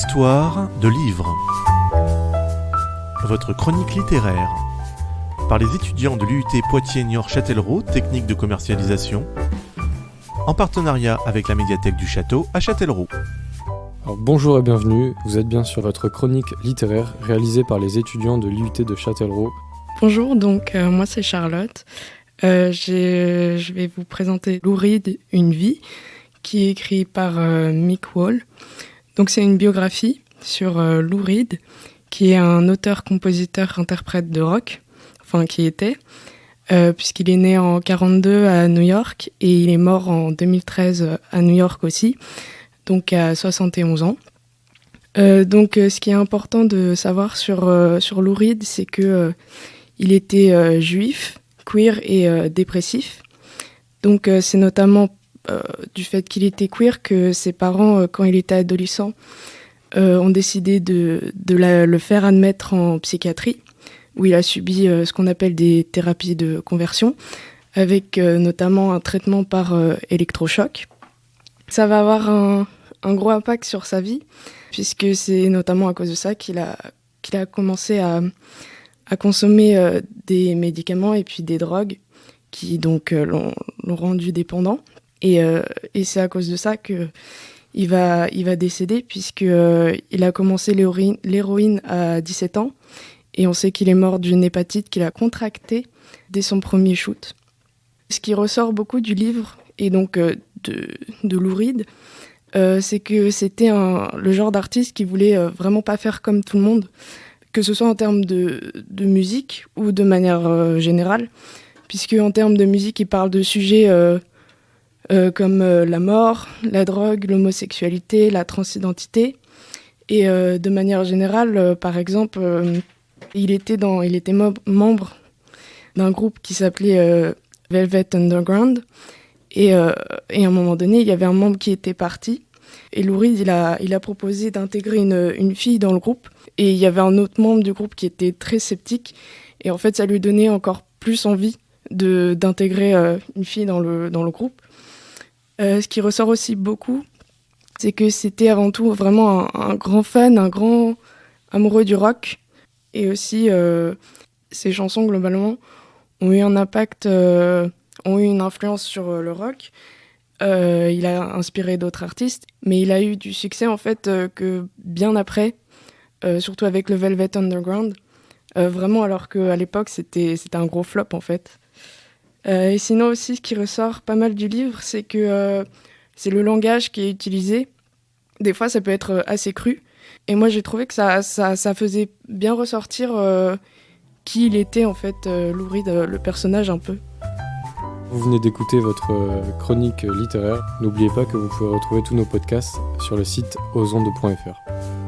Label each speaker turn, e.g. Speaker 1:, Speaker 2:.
Speaker 1: Histoire de livres. Votre chronique littéraire. Par les étudiants de l'UUT Poitiers-Niort-Châtellerault, technique de commercialisation, en partenariat avec la médiathèque du Château à Châtellerault.
Speaker 2: Alors, bonjour et bienvenue, vous êtes bien sur votre chronique littéraire réalisée par les étudiants de l'UUT de Châtellerault.
Speaker 3: Bonjour, moi c'est Charlotte. Je vais vous présenter Lou Reed, Une vie, qui est écrit par Mick Wall. Donc c'est une biographie sur Lou Reed, qui est un auteur, compositeur, interprète de rock, qui était, puisqu'il est né en 1942 à New York et il est mort en 2013 à New York aussi, donc à 71 ans. Ce qui est important de savoir sur Lou Reed, c'est que il était juif, queer et dépressif. Donc c'est notamment du fait qu'il était queer que ses parents, quand il était adolescent, ont décidé de le faire admettre en psychiatrie, où il a subi ce qu'on appelle des thérapies de conversion, avec notamment un traitement par électrochoc. Ça va avoir un gros impact sur sa vie, puisque c'est notamment à cause de ça qu'il a commencé à consommer des médicaments et puis des drogues qui donc l'ont rendu dépendant. Et c'est à cause de ça qu'il va décéder, puisqu'il a commencé l'héroïne à 17 ans. Et on sait qu'il est mort d'une hépatite qu'il a contractée dès son premier shoot. Ce qui ressort beaucoup du livre, et donc de Lou Reed, c'est que c'était le genre d'artiste qui voulait vraiment pas faire comme tout le monde, que ce soit en termes de musique ou de manière générale, puisque en termes de musique, il parle de sujets comme la mort, la drogue, l'homosexualité, la transidentité. Et de manière générale, par exemple, il était membre d'un groupe qui s'appelait Velvet Underground. Et à un moment donné, il y avait un membre qui était parti. Et Lou Reed, il a proposé d'intégrer une fille dans le groupe. Et il y avait un autre membre du groupe qui était très sceptique. Et en fait, ça lui donnait encore plus envie d'intégrer une fille dans le groupe. Ce qui ressort aussi beaucoup, c'est que c'était avant tout vraiment un grand fan, un grand amoureux du rock. Et aussi, ses chansons, globalement, ont eu un impact, ont eu une influence sur le rock. Il a inspiré d'autres artistes, mais il a eu du succès, en fait, que bien après, surtout avec le Velvet Underground. Vraiment, alors qu'à l'époque, c'était un gros flop, en fait. Et sinon aussi, ce qui ressort pas mal du livre, c'est que c'est le langage qui est utilisé. Des fois, ça peut être assez cru. Et moi, j'ai trouvé que ça faisait bien ressortir qui il était, en fait, Lou Reed, le personnage un peu.
Speaker 2: Vous venez d'écouter votre chronique littéraire. N'oubliez pas que vous pouvez retrouver tous nos podcasts sur le site osondes.fr.